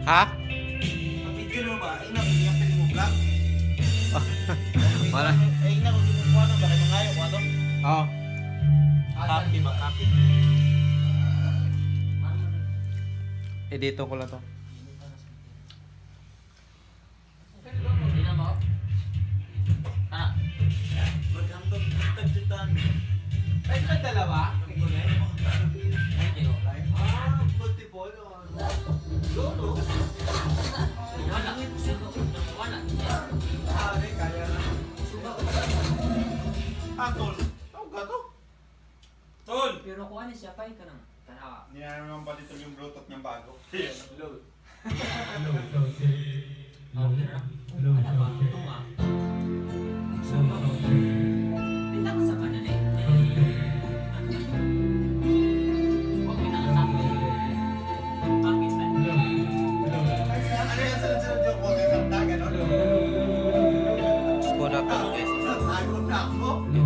Ha? Ang video mo ba? Ay na, yung pili mo vlog. Wala. Ay na, kung gumawa na, bakit mangayo ko ito? Oo. Happy ba? Happy. Dito ko lang to. Hindi na mo. Ah, Magkantong tagjutan. Ay, ka dalawa? hindi ko. Multiple. Lolo. Wala. Wala. Ay, kaya na. Tol. Tawag ka to? Tol! Pero kung ano siya, pay ka nang tanawa. Hindi na naman ba dito yung bluetooth niyang bago? Load. Okay na. Wala ba? Tunga. Pinta ka sa kanan eh. Huwag pinakasabi. Bakit ba? Ano yan sunod-sunod yung konti ng taga, no? Skoda pa guys. Tago na ako. Yung